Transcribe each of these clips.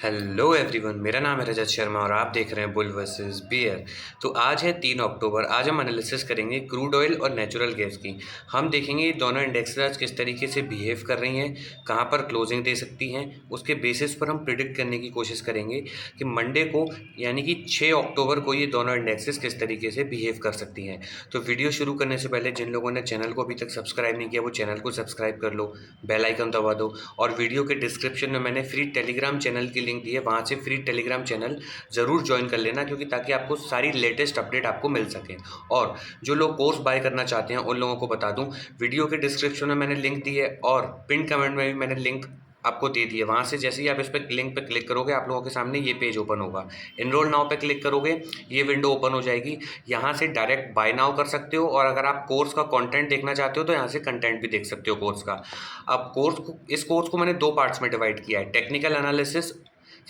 Hello everyone, मेरा नाम है रजत शर्मा और आप देख रहे हैं बुल वर्सेस बियर। तो आज है 3 अक्टूबर। आज हम एनालिसिस करेंगे क्रूड ऑयल और नेचुरल गैस की। हम देखेंगे ये दोनों इंडेक्स आज किस तरीके से बिहेव कर रही हैं, कहां पर क्लोजिंग दे सकती हैं। उसके बेसिस पर हम प्रिडिक्ट करने की कोशिश करेंगे कि मंडे को यानी कि 6 अक्टूबर को ये दोनों इंडेक्सेस किस तरीके से बिहेव कर सकती हैं। तो वीडियो शुरू करने से पहले जिन लोगों ने चैनल को अभी तक सब्सक्राइब नहीं किया वो चैनल को सब्सक्राइब कर लो, बेल आइकन दबा दो। और वीडियो के डिस्क्रिप्शन में मैंने फ्री टेलीग्राम चैनल की लिंक दी है, वहाँ से फ्री टेलीग्राम चैनल ज़रूर ज्वाइन कर लेना, क्योंकि ताकि आपको सारी लेटेस्ट अपडेट आपको मिल सके। और जो लोग कोर्स बाय करना चाहते हैं उन लोगों को बता दूं, वीडियो के डिस्क्रिप्शन में मैंने लिंक दी है और पिन कमेंट में भी मैंने लिंक आपको दे दी है। वहाँ से जैसे ही आप इस पर लिंक पे क्लिक करोगे आप लोगों के सामने ये पेज ओपन होगा। इनरोल नाउ पे क्लिक करोगे, ये विंडो ओपन हो जाएगी। यहाँ से डायरेक्ट बाय नाउ कर सकते हो, और अगर आप कोर्स का कंटेंट देखना चाहते हो तो यहाँ से कंटेंट भी देख सकते हो कोर्स का। अब इस कोर्स को मैंने 2 पार्ट्स में डिवाइड किया है। टेक्निकल एनालिसिस,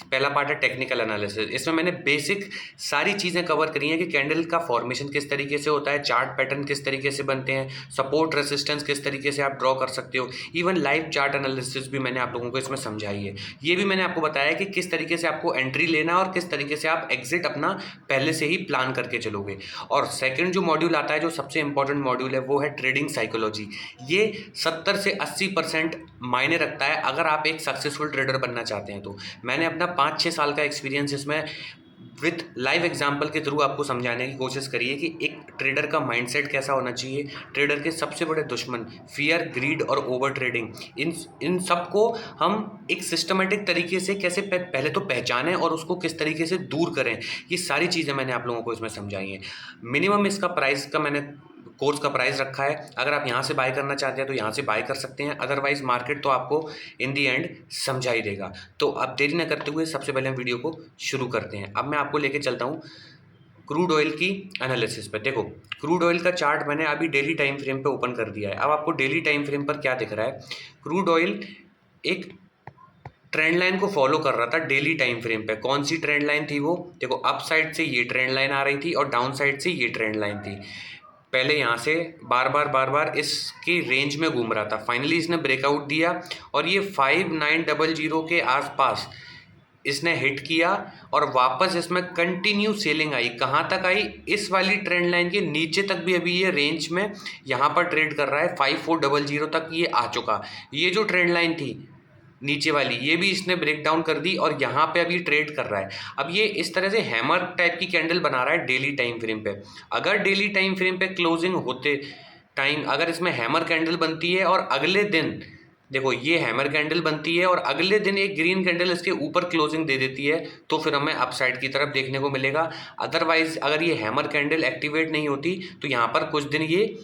पहला पार्ट है टेक्निकल एनालिसिस। इसमें मैंने बेसिक सारी चीज़ें कवर करी हैं कि कैंडल का फॉर्मेशन किस तरीके से होता है, चार्ट पैटर्न किस तरीके से बनते हैं, सपोर्ट रेसिस्टेंस किस तरीके से आप ड्रॉ कर सकते हो। इवन लाइव चार्ट एनालिसिस भी मैंने आप लोगों को इसमें समझाई है। ये भी मैंने आपको बताया कि किस तरीके से आपको एंट्री लेना और किस तरीके से आप एग्जिट अपना पहले से ही प्लान करके चलोगे। और सेकेंड जो मॉड्यूल आता है, जो सबसे इंपॉर्टेंट मॉड्यूल है, वो है ट्रेडिंग साइकोलॉजी। ये 70 से 80% मायने रखता है अगर आप एक सक्सेसफुल ट्रेडर बनना चाहते हैं तो। मैंने अपना 5-6 साल का एक्सपीरियंस इसमें विथ लाइव एग्जाम्पल के थ्रू आपको समझाने की कोशिश करी है कि एक ट्रेडर का माइंडसेट कैसा होना चाहिए। ट्रेडर के सबसे बड़े दुश्मन फियर, ग्रीड और ओवर ट्रेडिंग, इन सब को हम एक सिस्टमेटिक तरीके से कैसे पहले तो पहचानें और उसको किस तरीके से दूर करें, ये सारी चीज़ें मैंने आप लोगों को इसमें समझाई हैं। मिनिमम इसका प्राइस का मैंने कोर्स का प्राइस रखा है। अगर आप यहाँ से बाय करना चाहते हैं तो यहाँ से बाय कर सकते हैं, अदरवाइज मार्केट तो आपको इन दी एंड समझा ही देगा। तो अब देरी न करते हुए सबसे पहले हम वीडियो को शुरू करते हैं। अब मैं आपको लेके चलता हूँ क्रूड ऑयल की एनालिसिस पे। देखो, क्रूड ऑयल का चार्ट मैंने अभी डेली टाइम फ्रेम पे ओपन कर दिया है। अब आपको डेली टाइम फ्रेम पर क्या दिख रहा है, क्रूड ऑयल एक ट्रेंड लाइन को फॉलो कर रहा था डेली टाइम फ्रेम पे। कौन सी ट्रेंड लाइन थी वो, देखो, अप साइड से ये ट्रेंड लाइन आ रही थी और डाउन साइड से ये ट्रेंड लाइन थी। पहले यहाँ से बार बार इसकी रेंज में घूम रहा था। फाइनली इसने ब्रेकआउट दिया और ये 5900 के आसपास इसने हिट किया और वापस इसमें कंटिन्यू सेलिंग आई। कहाँ तक आई, इस वाली ट्रेंड लाइन के नीचे तक भी अभी ये रेंज में यहाँ पर ट्रेड कर रहा है। 5400 तक ये आ चुका। ये जो ट्रेंड लाइन थी नीचे वाली, ये भी इसने ब्रेक डाउन कर दी और यहाँ पे अभी ट्रेड कर रहा है। अब ये इस तरह से हैमर टाइप की कैंडल बना रहा है डेली टाइम फ्रेम पे। अगर डेली टाइम फ्रेम पे क्लोजिंग होते टाइम अगर इसमें हैमर कैंडल बनती है और अगले दिन, देखो, ये हैमर कैंडल बनती है और अगले दिन एक ग्रीन कैंडल इसके ऊपर क्लोजिंग दे देती है, तो फिर हमें अपसाइड की तरफ देखने को मिलेगा। अदरवाइज अगर ये हैमर कैंडल एक्टिवेट नहीं होती तो यहाँ पर कुछ दिन ये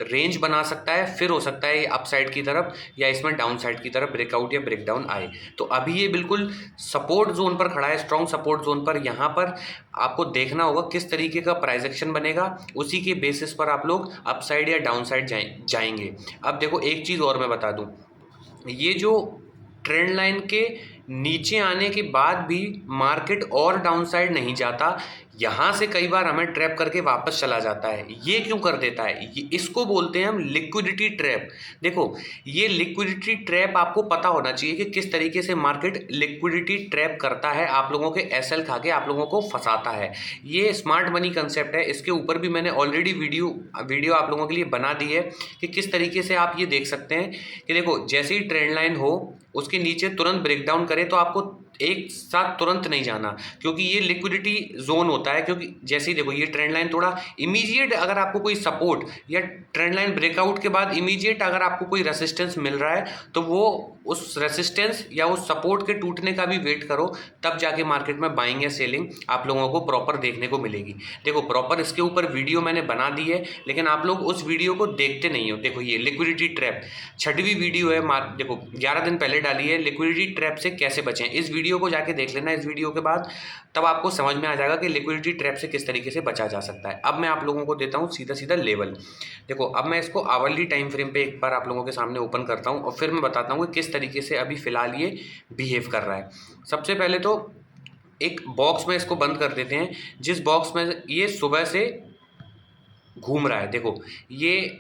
रेंज बना सकता है, फिर हो सकता है ये अपसाइड की तरफ या इसमें डाउन साइड की तरफ ब्रेकआउट या ब्रेकडाउन आए। तो अभी ये बिल्कुल सपोर्ट जोन पर खड़ा है, स्ट्रॉन्ग सपोर्ट जोन पर। यहाँ पर आपको देखना होगा किस तरीके का प्राइस एक्शन बनेगा, उसी के बेसिस पर आप लोग अपसाइड या डाउन साइड जाएंगे। अब देखो, एक चीज़ और मैं बता दूँ, ये जो ट्रेंड लाइन के नीचे आने के बाद भी मार्केट और डाउन साइड नहीं जाता, यहाँ से कई बार हमें ट्रैप करके वापस चला जाता है। ये क्यों कर देता है, इसको बोलते हैं हम लिक्विडिटी ट्रैप। देखो, ये लिक्विडिटी ट्रैप आपको पता होना चाहिए कि किस तरीके से मार्केट लिक्विडिटी ट्रैप करता है, आप लोगों के एसएल खा के आप लोगों को फंसाता है। ये स्मार्ट मनी कंसेप्ट है। इसके ऊपर भी मैंने ऑलरेडी वीडियो आप लोगों के लिए बना दी है कि किस तरीके से आप ये देख सकते हैं कि देखो, जैसे ही ट्रेंड लाइन हो उसके नीचे तुरंत ब्रेकडाउन करे तो आपको एक साथ तुरंत नहीं जाना, क्योंकि ये लिक्विडिटी जोन होता है। क्योंकि जैसे ही देखो, ये ट्रेंड लाइन थोड़ा इमीडिएट, अगर आपको कोई सपोर्ट या ट्रेंड लाइन ब्रेकआउट के बाद इमीडिएट अगर आपको कोई रेसिस्टेंस मिल रहा है तो वो उस रेसिस्टेंस या उस सपोर्ट के टूटने का भी वेट करो, तब जाके मार्केट में बाइंग या सेलिंग आप लोगों को प्रॉपर देखने को मिलेगी। देखो, प्रॉपर इसके ऊपर वीडियो मैंने बना दी है, लेकिन आप लोग उस वीडियो को देखते नहीं हो। देखो, ये लिक्विडिटी ट्रैप 6वीं वीडियो है, देखो 11 दिन पहले डाली है, लिक्विडिटी ट्रैप से कैसे बचें। इस वीडियो को जाके देख लेना इस वीडियो के बाद, तब आपको समझ में आ जाएगा कि लिक्विडिटी ट्रैप से किस तरीके से बचा जा सकता है। अब मैं आप लोगों को देता हूँ सीधा सीधा लेवल। देखो, अब मैं इसको आवरली टाइम फ्रेम पे एक बार आप लोगों के सामने ओपन करता हूँ और फिर मैं बताता हूँ कि किस तरीके से अभी फ़िलहाल ये बिहेव कर रहा है। सबसे पहले तो एक बॉक्स में इसको बंद कर देते हैं, जिस बॉक्स में ये सुबह से घूम रहा है। देखो, ये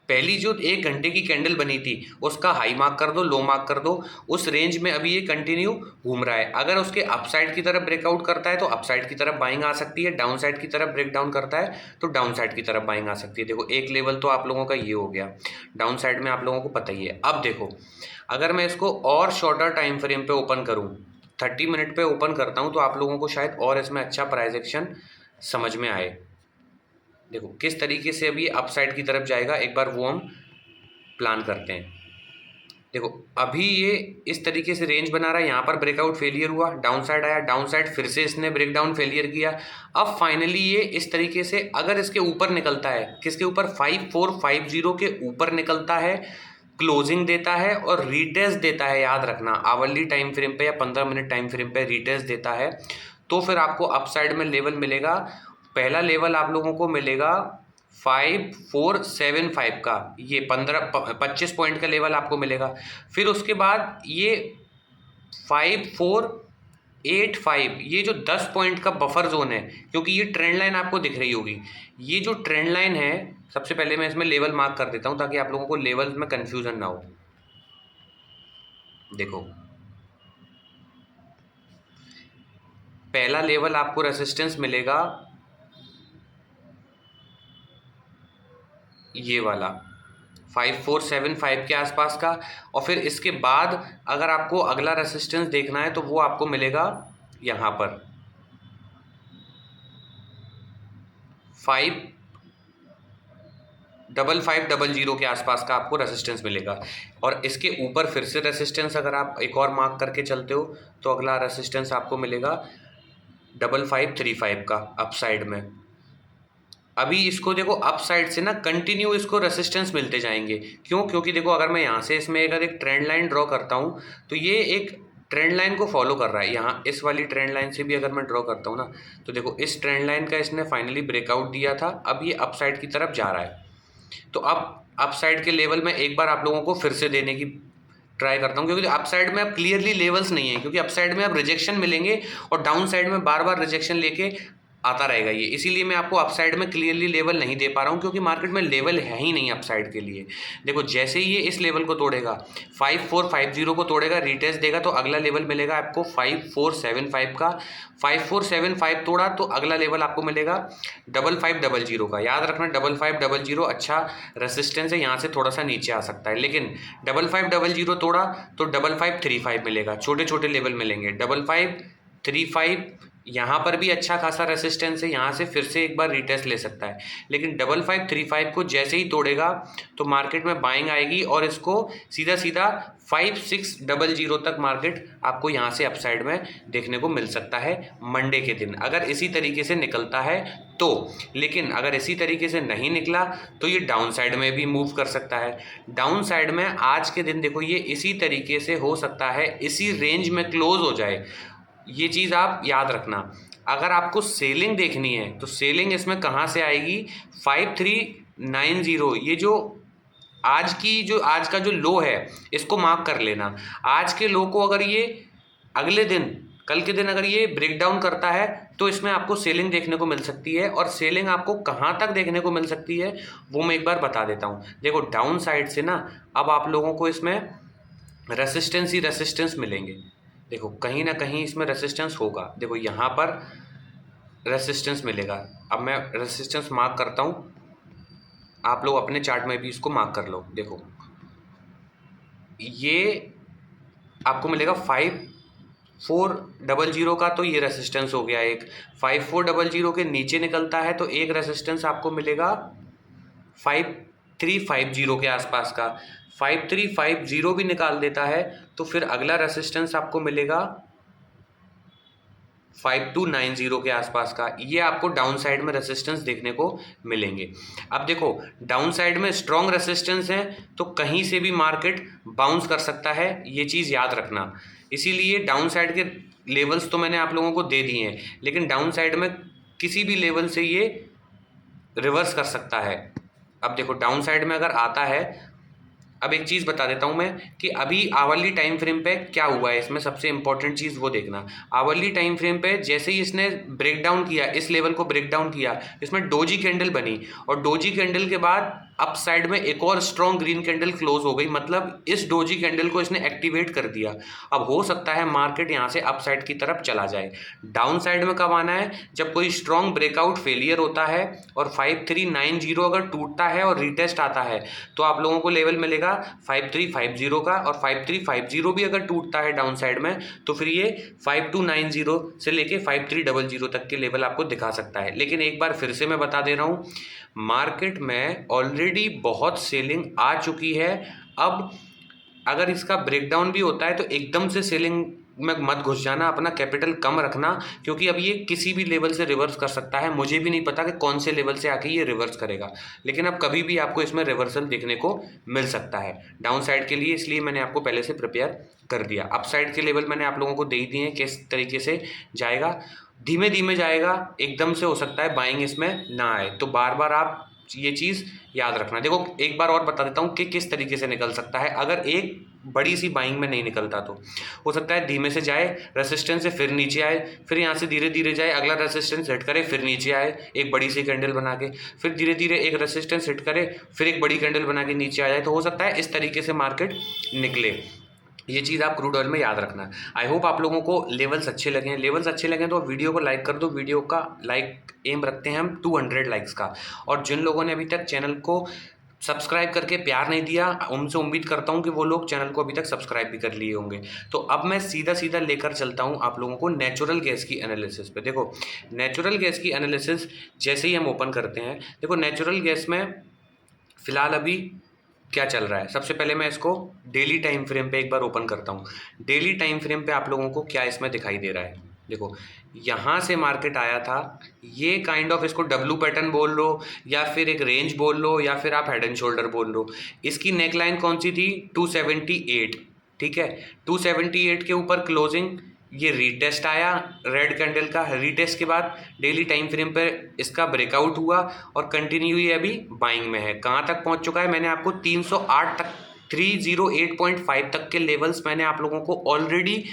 पहली जो 1 घंटे की कैंडल बनी थी उसका हाई मार्क कर दो, लो मार्क कर दो, उस रेंज में अभी ये कंटिन्यू घूम रहा है। अगर उसके अपसाइड की तरफ ब्रेकआउट करता है तो अपसाइड की तरफ बाइंग आ सकती है, डाउन साइड की तरफ ब्रेक डाउन करता है तो डाउन साइड की तरफ बाइंग आ सकती है। देखो एक लेवल तो आप लोगों का ये हो गया, डाउन साइड में आप लोगों को पता ही है। अब देखो अगर मैं इसको और शॉर्टर टाइम फ्रेम पे ओपन करूँ, 30 मिनट पे ओपन करता हूँ तो आप लोगों को शायद और इसमें अच्छा प्राइस एक्शन समझ में आए। देखो किस तरीके से अभी अपसाइड की तरफ जाएगा, एक बार वो हम प्लान करते हैं। देखो अभी ये इस तरीके से रेंज बना रहा है, यहाँ पर ब्रेकआउट फेलियर हुआ, डाउन साइड आया, डाउन साइड फिर से इसने ब्रेकडाउन फेलियर किया। अब फाइनली ये इस तरीके से अगर इसके ऊपर निकलता है, किसके ऊपर, 5450 के ऊपर निकलता है, क्लोजिंग देता है और रीटेस्ट देता है, याद रखना आवरली टाइम फ्रेम पे या 15 मिनट टाइम फ्रेम पे रीटेस्ट देता है, तो फिर आपको अपसाइड में लेवल मिलेगा। पहला लेवल आप लोगों को मिलेगा 5475 का, ये 25 पॉइंट का लेवल आपको मिलेगा। फिर उसके बाद ये 5485, ये जो 10 पॉइंट का बफर जोन है, क्योंकि ये ट्रेंड लाइन आपको दिख रही होगी, ये जो ट्रेंड लाइन है, सबसे पहले मैं इसमें लेवल मार्क कर देता हूं ताकि आप लोगों को लेवल में कंफ्यूजन ना हो। देखो पहला लेवल आपको रेसिस्टेंस मिलेगा ये वाला 5475 के आसपास का, और फिर इसके बाद अगर आपको अगला रेसिस्टेंस देखना है तो वो आपको मिलेगा यहाँ पर 5550 के आसपास का आपको रेसिस्टेंस मिलेगा। और इसके ऊपर फिर से रेसिस्टेंस अगर आप एक और मार्क करके चलते हो तो अगला रेसिस्टेंस आपको मिलेगा 5535 का अपसाइड में। अभी इसको देखो अप साइड से ना कंटिन्यू इसको रेसिस्टेंस मिलते जाएंगे। क्यों? क्योंकि देखो अगर मैं यहाँ से इसमें अगर एक ट्रेंड लाइन ड्रॉ करता हूँ तो ये एक ट्रेंड लाइन को फॉलो कर रहा है। यहाँ इस वाली ट्रेंड लाइन से भी अगर मैं ड्रॉ करता हूँ ना तो देखो इस ट्रेंड लाइन का इसने फाइनली ब्रेकआउट दिया था, अब ये अप साइड की तरफ जा रहा है। तो अब अप साइड के लेवल में एक बार आप लोगों को फिर से देने की ट्राई करता हूँ, क्योंकि अप साइड में अब क्लियरली लेवल्स नहीं है, क्योंकि अप साइड में अब रिजेक्शन मिलेंगे और डाउन साइड में बार बार रिजेक्शन लेके आता रहेगा ये। इसीलिए मैं आपको अपसाइड में क्लियरली लेवल नहीं दे पा रहा हूँ, क्योंकि मार्केट में लेवल है ही नहीं अपसाइड के लिए। देखो जैसे ही ये इस लेवल को तोड़ेगा, 5450 को तोड़ेगा, रिटेस्ट देगा, तो अगला लेवल मिलेगा आपको 5475 का। 5475 तोड़ा तो अगला लेवल आपको मिलेगा 5500 का। याद रखना 5500 अच्छा रेसिस्टेंस है, यहाँ से थोड़ा सा नीचे आ सकता है, लेकिन 5500 तोड़ा तो 5535 मिलेगा। छोटे छोटे लेवल मिलेंगे। 5535 यहाँ पर भी अच्छा खासा रेसिस्टेंस है, यहाँ से फिर से एक बार रिटेस्ट ले सकता है, लेकिन 5535 को जैसे ही तोड़ेगा तो मार्केट में बाइंग आएगी और इसको सीधा सीधा 5600 तक मार्केट आपको यहाँ से अपसाइड में देखने को मिल सकता है मंडे के दिन, अगर इसी तरीके से निकलता है तो। लेकिन अगर इसी तरीके से नहीं निकला तो ये डाउन साइड में भी मूव कर सकता है। डाउन साइड में आज के दिन देखो ये इसी तरीके से हो सकता है, इसी रेंज में क्लोज हो जाए। ये चीज़ आप याद रखना। अगर आपको सेलिंग देखनी है तो सेलिंग इसमें कहाँ से आएगी, 5390, ये जो आज का जो लो है इसको मार्क कर लेना। आज के लो को अगर ये अगले दिन, कल के दिन अगर ये ब्रेक डाउन करता है तो इसमें आपको सेलिंग देखने को मिल सकती है। और सेलिंग आपको कहाँ तक देखने को मिल सकती है वो मैं एक बार बता देता हूँ। देखो डाउन साइड से ना अब आप लोगों को इसमें रेसिस्टेंस ही रेसिस्टेंस मिलेंगे। देखो कहीं ना कहीं इसमें रेसिस्टेंस होगा, देखो यहाँ पर रेसिस्टेंस मिलेगा। अब मैं रेसिस्टेंस मार्क करता हूँ, आप लोग अपने चार्ट में भी इसको मार्क कर लो। देखो ये आपको मिलेगा 5400 का, तो ये रेसिस्टेंस हो गया एक। 5400 के नीचे निकलता है तो एक रेसिस्टेंस आपको मिलेगा 5350 के आसपास का। 5350 भी निकाल देता है तो फिर अगला रेसिस्टेंस आपको मिलेगा 5290 के आसपास का। ये आपको डाउन साइड में रेसिस्टेंस देखने को मिलेंगे। अब देखो डाउन साइड में स्ट्रॉन्ग रेसिस्टेंस है तो कहीं से भी मार्केट बाउंस कर सकता है, ये चीज़ याद रखना। इसीलिए डाउन साइड के लेवल्स तो मैंने आप लोगों को दे दिए हैं, लेकिन डाउन साइड में किसी भी लेवल से ये रिवर्स कर सकता है। अब देखो डाउन साइड में अगर आता है, अब एक चीज़ बता देता हूँ मैं कि अभी आवरली टाइम फ्रेम पे क्या हुआ है, इसमें सबसे इंपॉर्टेंट चीज़ वो देखना। आवरली टाइम फ्रेम पे जैसे ही इसने ब्रेक डाउन किया, इस लेवल को ब्रेक डाउन किया, इसमें डोजी कैंडल बनी और डोजी कैंडल के बाद अप साइड में एक और स्ट्रॉन्ग ग्रीन कैंडल क्लोज हो गई, मतलब इस डोजी कैंडल को इसने एक्टिवेट कर दिया। अब हो सकता है मार्केट यहाँ से अप साइड की तरफ चला जाए। डाउन साइड में कब आना है? जब कोई स्ट्रॉन्ग ब्रेकआउट फेलियर होता है और 5390 अगर टूटता है और रीटेस्ट आता है तो आप लोगों को लेवल मिलेगा 5350 का, और 5350 भी अगर टूटता है डाउन साइड में तो फिर ये 5290 से लेके 5300 तक के लेवल आपको दिखा सकता है। लेकिन एक बार फिर से मैं बता दे रहा हूँ, मार्केट में ऑलरेडी बहुत सेलिंग आ चुकी है। अब अगर इसका ब्रेकडाउन भी होता है तो एकदम से सेलिंग में मत घुस जाना, अपना कैपिटल कम रखना, क्योंकि अब ये किसी भी लेवल से रिवर्स कर सकता है। मुझे भी नहीं पता कि कौन से लेवल से आके ये रिवर्स करेगा, लेकिन अब कभी भी आपको इसमें रिवर्सल देखने को मिल सकता है डाउन साइड के लिए, इसलिए मैंने आपको पहले से प्रिपेयर कर दिया। अप साइड के लेवल मैंने आप लोगों को दे ही दिए हैं किस तरीके से जाएगा, धीमे धीमे जाएगा, एकदम से हो सकता है बाइंग इसमें ना आए। तो बार बार आप ये चीज़ याद रखना। देखो एक बार और बता देता हूँ कि किस तरीके से निकल सकता है। अगर एक बड़ी सी बाइंग में नहीं निकलता तो हो सकता है धीमे से जाए, रेसिस्टेंस से फिर नीचे आए, फिर यहाँ से धीरे धीरे जाए, अगला रेसिस्टेंस हिट करे, फिर नीचे आए एक बड़ी सी कैंडल बना के, फिर धीरे धीरे एक रेसिस्टेंस हिट करे, फिर एक बड़ी कैंडल बना के नीचे आ जाए। तो हो सकता है इस तरीके से मार्केट निकले। ये चीज़ आप क्रूड ऑयल में याद रखना। आई होप आप लोगों को लेवल्स अच्छे लगे हैं। लेवल्स अच्छे लगे तो वीडियो को लाइक कर दो। वीडियो का लाइक एम रखते हैं हम 200 लाइक्स का। और जिन लोगों ने अभी तक चैनल को सब्सक्राइब करके प्यार नहीं दिया, उनसे उम्मीद करता हूं कि वो लोग चैनल को अभी तक सब्सक्राइब भी कर लिए होंगे। तो अब मैं सीधा सीधा लेकर चलता हूं आप लोगों को नेचुरल गैस की एनालिसिस पे। देखो नेचुरल गैस की एनालिसिस जैसे ही हम ओपन करते हैं, देखो नेचुरल गैस में फ़िलहाल अभी क्या चल रहा है। सबसे पहले मैं इसको डेली टाइम फ्रेम पे एक बार ओपन करता हूँ। डेली टाइम फ्रेम पे आप लोगों को क्या इसमें दिखाई दे रहा है। देखो यहाँ से मार्केट आया था, ये काइंड ऑफ इसको डब्लू पैटर्न बोल लो या फिर एक रेंज बोल लो या फिर आप हेड एंड शोल्डर बोल लो। इसकी नेकलाइन कौन सी थी? 278, ठीक है। 278 के ऊपर क्लोजिंग, ये रीटेस्ट आया रेड कैंडल का। रीटेस्ट के बाद डेली टाइम फ्रेम पर इसका ब्रेकआउट हुआ और कंटिन्यू ये अभी बाइंग में है। कहाँ तक पहुँच चुका है? मैंने आपको 308 तक, 308.5 तक के लेवल्स मैंने आप लोगों को ऑलरेडी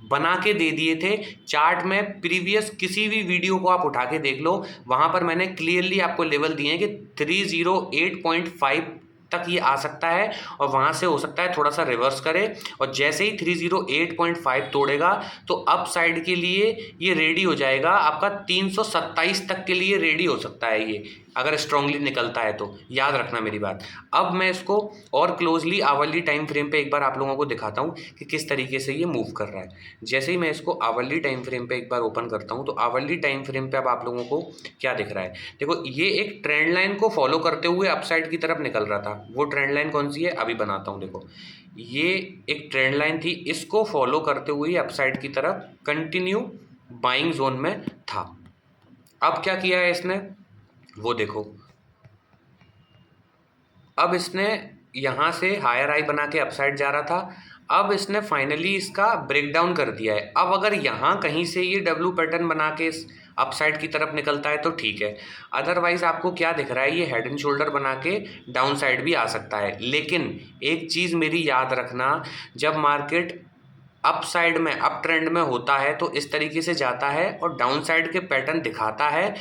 बना के दे दिए थे। चार्ट में प्रीवियस किसी भी वीडियो को आप उठा के देख लो, वहाँ पर मैंने क्लियरली आपको लेवल दिए हैं कि 308.5 तक ये आ सकता है और वहाँ से हो सकता है थोड़ा सा रिवर्स करे। और जैसे ही 308.5 तोड़ेगा तो अप साइड के लिए ये रेडी हो जाएगा। आपका 327 तक के लिए रेडी हो सकता है ये, अगर स्ट्रांगली निकलता है तो। याद रखना मेरी बात। अब मैं इसको और क्लोजली आवरली टाइम फ्रेम पे एक बार आप लोगों को दिखाता हूँ कि किस तरीके से ये मूव कर रहा है। जैसे ही मैं इसको आवरली टाइम फ्रेम पे एक बार ओपन करता हूँ तो आवरली टाइम फ्रेम पे अब आप लोगों को क्या दिख रहा है? देखो ये एक ट्रेंड लाइन को फॉलो करते हुए अपसाइड की तरफ निकल रहा था। वो ट्रेंड लाइन कौन सी है अभी बनाता हूँ। देखो ये एक ट्रेंड लाइन थी, इसको फॉलो करते हुए अपसाइड की तरफ कंटिन्यू बाइंग जोन में था। अब क्या किया है इसने, वो देखो। अब इसने यहाँ से हायर हाई बना के अपसाइड जा रहा था, अब इसने फाइनली इसका ब्रेकडाउन कर दिया है। अब अगर यहाँ कहीं से ये डब्लू पैटर्न बना के इस अपसाइड की तरफ निकलता है तो ठीक है, अदरवाइज आपको क्या दिख रहा है? ये हेड एंड शोल्डर बना के डाउन साइड भी आ सकता है। लेकिन एक चीज़ मेरी याद रखना, जब मार्केट अप साइड में अप ट्रेंड में होता है तो इस तरीके से जाता है और डाउन साइड के पैटर्न दिखाता है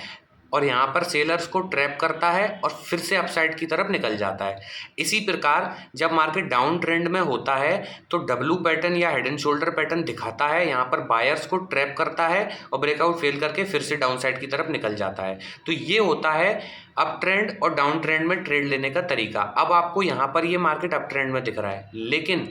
और यहाँ पर सेलर्स को ट्रैप करता है और फिर से अपसाइड की तरफ निकल जाता है। इसी प्रकार जब मार्केट डाउन ट्रेंड में होता है तो डब्लू पैटर्न या हेड एंड शोल्डर पैटर्न दिखाता है, यहाँ पर बायर्स को ट्रैप करता है और ब्रेकआउट फेल करके फिर से डाउन साइड की तरफ निकल जाता है। तो ये होता है अप ट्रेंड और डाउन ट्रेंड में ट्रेड लेने का तरीका। अब आपको यहाँ पर ये मार्केट अप ट्रेंड में दिख रहा है, लेकिन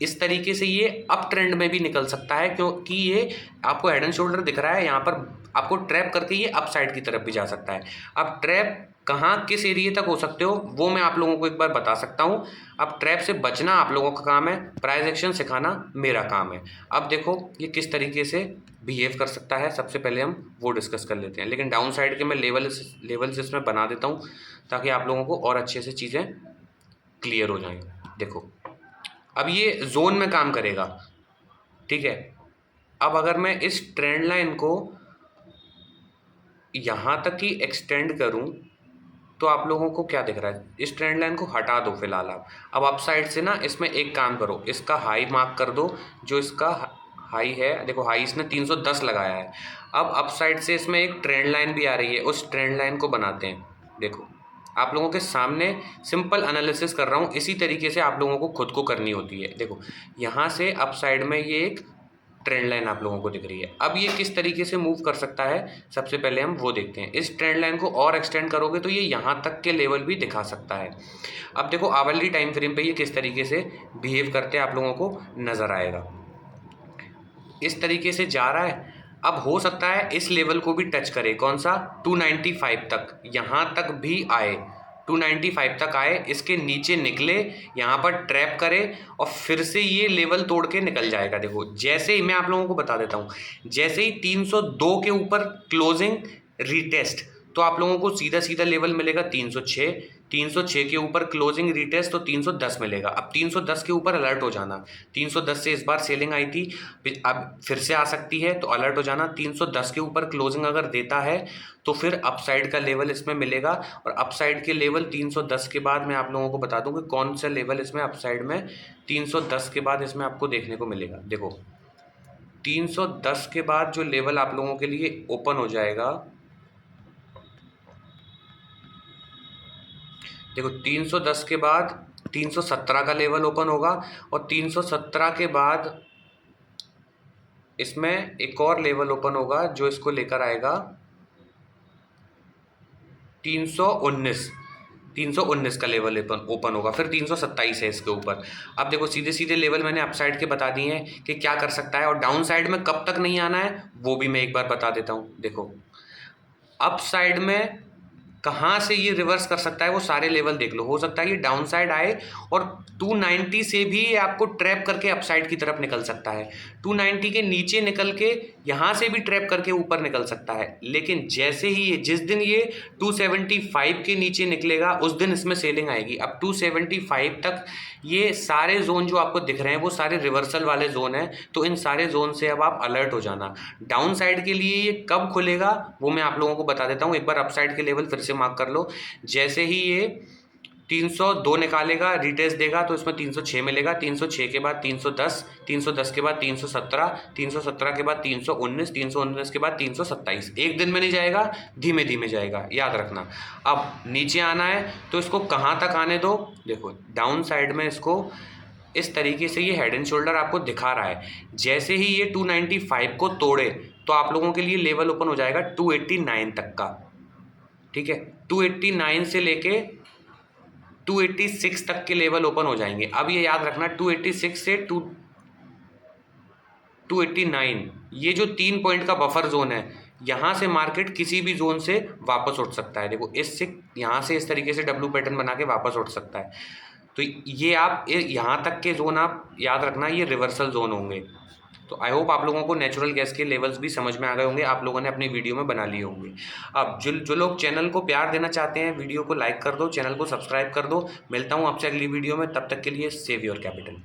इस तरीके से ये अप ट्रेंड में भी निकल सकता है, क्योंकि ये आपको हेड एंड शोल्डर दिख रहा है, यहाँ पर आपको ट्रैप करके ये अप साइड की तरफ भी जा सकता है। अब ट्रैप कहाँ किस एरिए तक हो सकते हो वो मैं आप लोगों को एक बार बता सकता हूँ। अब ट्रैप से बचना आप लोगों का काम है, प्राइस एक्शन सिखाना मेरा काम है। अब देखो ये किस तरीके से बिहेव कर सकता है, सबसे पहले हम वो डिस्कस कर लेते हैं। लेकिन डाउन साइड के मैं लेवल्स इसमें बना देता हूँ ताकि आप लोगों को और अच्छे से चीज़ें क्लियर हो जाएँ। देखो अब ये जोन में काम करेगा, ठीक है। अब अगर मैं इस ट्रेंड लाइन को यहाँ तक ही एक्सटेंड करूँ तो आप लोगों को क्या दिख रहा है? इस ट्रेंड लाइन को हटा दो फिलहाल आप। अब अप साइड से ना इसमें एक काम करो, इसका हाई मार्क कर दो, जो इसका हाई है। देखो हाई इसने 310 लगाया है। अब अप साइड से इसमें एक ट्रेंड लाइन भी आ रही है, उस ट्रेंड लाइन को बनाते हैं। देखो आप लोगों के सामने सिंपल एनालिसिस कर रहा हूँ, इसी तरीके से आप लोगों को खुद को करनी होती है। देखो यहाँ से अप साइड में ये एक ट्रेंड लाइन आप लोगों को दिख रही है। अब ये किस तरीके से मूव कर सकता है, सबसे पहले हम वो देखते हैं। इस ट्रेंड लाइन को और एक्सटेंड करोगे तो ये यहाँ तक के लेवल भी दिखा सकता है। अब देखो आवरली टाइम फ्रेम पे ये किस तरीके से बिहेव करते आप लोगों को नज़र आएगा। इस तरीके से जा रहा है। अब हो सकता है इस लेवल को भी टच करे, कौन सा, 295 तक, यहाँ तक भी आए, 295 तक आए, इसके नीचे निकले, यहाँ पर ट्रैप करे और फिर से ये लेवल तोड़ के निकल जाएगा। देखो जैसे ही मैं आप लोगों को बता देता हूँ, जैसे ही 302 के ऊपर क्लोजिंग रीटेस्ट, तो आप लोगों को सीधा सीधा लेवल मिलेगा 306, 306 के ऊपर क्लोजिंग रीटेस्ट तो 310 मिलेगा। अब 310 के ऊपर अलर्ट हो जाना, 310 से इस बार सेलिंग आई थी, अब फिर से आ सकती है तो अलर्ट हो जाना। 310 के ऊपर क्लोजिंग अगर देता है तो फिर अपसाइड का लेवल इसमें मिलेगा, और अपसाइड के लेवल 310 के बाद मैं आप लोगों को बता दूं कि कौन सा लेवल इसमें अपसाइड में 310 के बाद इसमें आपको देखने को मिलेगा। देखो 310 के बाद जो लेवल आप लोगों के लिए ओपन हो जाएगा, देखो 310 के बाद 317 का लेवल ओपन होगा, और 317 के बाद इसमें एक और लेवल ओपन होगा जो इसको लेकर आएगा 319, 319 का लेवल ओपन होगा, फिर 327 है इसके ऊपर। अब देखो सीधे सीधे लेवल मैंने अपसाइड के बता दिए हैं कि क्या कर सकता है, और डाउन साइड में कब तक नहीं आना है वो भी मैं एक बार बता देता हूँ। देखो अप साइड में कहाँ से ये रिवर्स कर सकता है वो सारे लेवल देख लो। हो सकता है ये डाउन साइड आए और 290 से भी ये आपको ट्रैप करके अपसाइड की तरफ निकल सकता है, 290 के नीचे निकल के यहाँ से भी ट्रैप करके ऊपर निकल सकता है। लेकिन जैसे ही ये जिस दिन ये 275 के नीचे निकलेगा उस दिन इसमें सेलिंग आएगी। अब 275 तक ये सारे जोन जो आपको दिख रहे हैं वो सारे रिवर्सल वाले जोन हैं, तो इन सारे जोन से अब आप अलर्ट हो जाना। डाउन साइड के लिए ये कब खुलेगा वो मैं आप लोगों को बता देता हूँ। एक बार अपसाइड के लेवल फिर से मार्क कर लो। जैसे ही ये 302 निकालेगा, रिटेस्ट देगा, तो इसमें 306 मिलेगा, 306 के बाद 310, 310 के बाद 317, 317 के बाद 319, 319 के बाद 327। एक दिन में नहीं जाएगा, धीमे धीमे जाएगा, याद रखना। अब नीचे आना है तो इसको कहाँ तक आने दो, देखो डाउन साइड में इसको इस तरीके से ये हेड एंड शोल्डर आपको दिखा रहा है। जैसे ही ये 295 को तोड़े तो आप लोगों के लिए लेवल ओपन हो जाएगा 289 तक का, ठीक है। 289 से लेके 286 तक के लेवल ओपन हो जाएंगे। अब ये याद रखना 286 से 289 ये जो 3 पॉइंट का बफर जोन है, यहाँ से मार्केट किसी भी जोन से वापस उठ सकता है। देखो इससे यहाँ से इस तरीके से डब्ल्यू पैटर्न बना के वापस उठ सकता है। तो ये आप यहाँ तक के जोन आप याद रखना, ये रिवर्सल जोन होंगे। तो आई होप आप लोगों को नेचुरल गैस के लेवल्स भी समझ में आ गए होंगे, आप लोगों ने अपनी वीडियो में बना लिए होंगे। अब जो लोग चैनल को प्यार देना चाहते हैं, वीडियो को लाइक कर दो, चैनल को सब्सक्राइब कर दो। मिलता हूँ आपसे अगली वीडियो में, तब तक के लिए सेव योर कैपिटल।